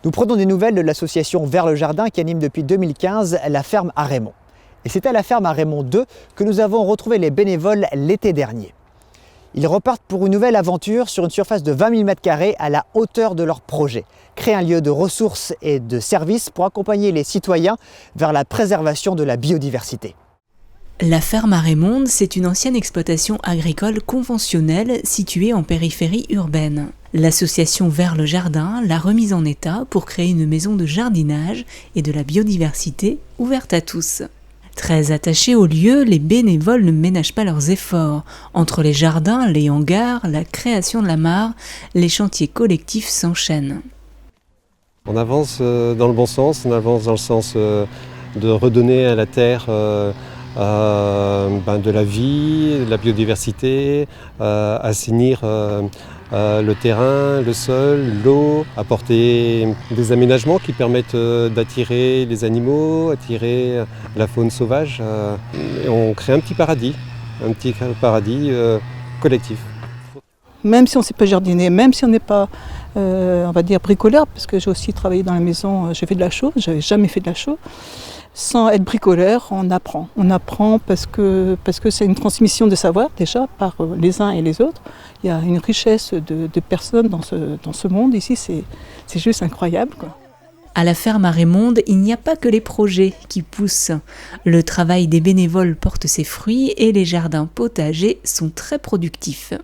Nous prenons des nouvelles de l'association Vers le Jardin qui anime depuis 2015 la ferme à Raymond. Et c'est à la ferme à Raymond 2 que nous avons retrouvé les bénévoles l'été dernier. Ils repartent pour une nouvelle aventure sur une surface de 20 000 m² à la hauteur de leur projet. Créer un lieu de ressources et de services pour accompagner les citoyens vers la préservation de la biodiversité. La ferme à Raymond, c'est une ancienne exploitation agricole conventionnelle située en périphérie urbaine. L'association Vers le Jardin l'a remise en état pour créer une maison de jardinage et de la biodiversité ouverte à tous. Très attachés au lieu, les bénévoles ne ménagent pas leurs efforts. Entre les jardins, les hangars, la création de la mare, les chantiers collectifs s'enchaînent. On avance dans le bon sens, on avance dans le sens de redonner à la terre de la vie, de la biodiversité, assainir le terrain, le sol, l'eau, apporter des aménagements qui permettent d'attirer les animaux, attirer la faune sauvage. Et on crée un petit paradis collectif. Même si on ne sait pas jardiner, même si on n'est pas, on va dire, bricoleur, parce que j'ai aussi travaillé dans la maison, j'ai fait de la chaux, je n'avais jamais fait de la chaux. Sans être bricoleur, on apprend. On apprend parce que c'est une transmission de savoir déjà par les uns et les autres. Il y a une richesse de personnes dans ce monde ici, c'est juste incroyable, quoi. À la ferme à Raymond, il n'y a pas que les projets qui poussent. Le travail des bénévoles porte ses fruits et les jardins potagers sont très productifs.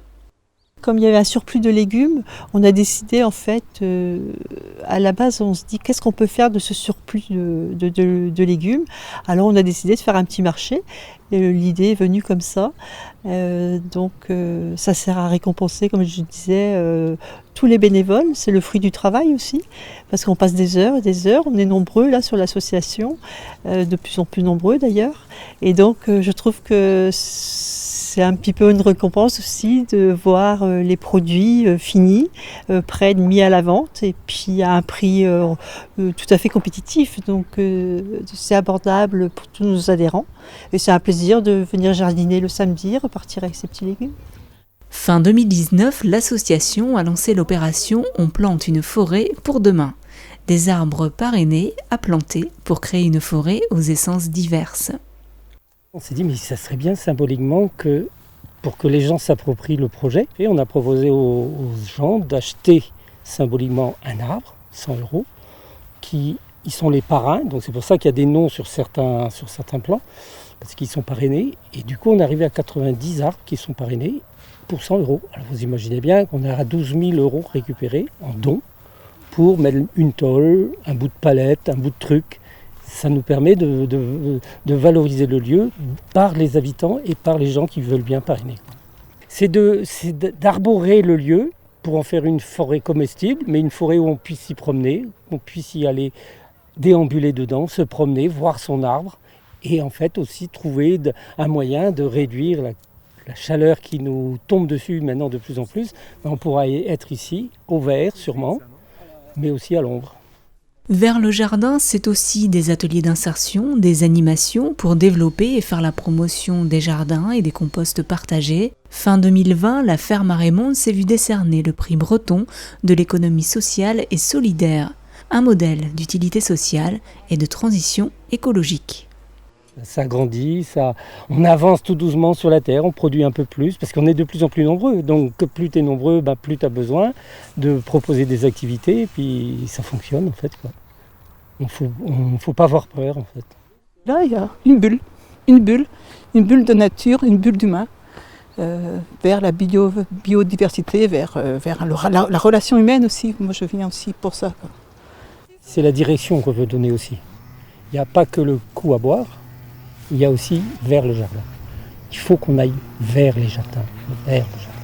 Comme il y avait un surplus de légumes, on a décidé en fait, à la base on se dit qu'est-ce qu'on peut faire de ce surplus de légumes. Alors on a décidé de faire un petit marché et l'idée est venue comme ça. Ça sert à récompenser, comme je disais, tous les bénévoles. C'est le fruit du travail aussi, parce qu'on passe des heures et des heures. On est nombreux là sur l'association, de plus en plus nombreux d'ailleurs. Et donc je trouve que c'est un petit peu une récompense aussi de voir les produits finis, prêts, mis à la vente et puis à un prix tout à fait compétitif. Donc c'est abordable pour tous nos adhérents et c'est un plaisir de venir jardiner le samedi, repartir avec ses petits légumes. Fin 2019, l'association a lancé l'opération On plante une forêt pour demain. Des arbres parrainés à planter pour créer une forêt aux essences diverses. On s'est dit, mais ça serait bien symboliquement pour que les gens s'approprient le projet. Et on a proposé aux gens d'acheter symboliquement un arbre, 100 €, qui ils sont les parrains. Donc c'est pour ça qu'il y a des noms sur certains plans, parce qu'ils sont parrainés. Et du coup, on est arrivé à 90 arbres qui sont parrainés pour 100 €. Alors vous imaginez bien qu'on est à 12 000 € récupérés en dons pour mettre une tôle, un bout de palette, un bout de truc. Ça nous permet de valoriser le lieu par les habitants et par les gens qui veulent bien parrainer. C'est d'arborer le lieu pour en faire une forêt comestible, mais une forêt où on puisse s'y promener, on puisse y aller déambuler dedans, se promener, voir son arbre et en fait aussi trouver un moyen de réduire la chaleur qui nous tombe dessus maintenant de plus en plus. On pourra être ici, au vert sûrement, mais aussi à l'ombre. Vers le jardin, c'est aussi des ateliers d'insertion, des animations pour développer et faire la promotion des jardins et des composts partagés. Fin 2020, la ferme à Raymond s'est vue décerner le prix breton de l'économie sociale et solidaire, un modèle d'utilité sociale et de transition écologique. Ça grandit, on avance tout doucement sur la terre, on produit un peu plus parce qu'on est de plus en plus nombreux. Donc plus tu es nombreux, plus tu as besoin de proposer des activités et puis ça fonctionne en fait, quoi. On faut pas avoir peur en fait. Là il y a une bulle de nature, une bulle d'humain vers la biodiversité, vers la relation humaine aussi. Moi je viens aussi pour ça, quoi. C'est la direction qu'on veut donner aussi. Il n'y a pas que le coup à boire. Il y a aussi vers le jardin. Il faut qu'on aille vers les jardins, vers le jardin.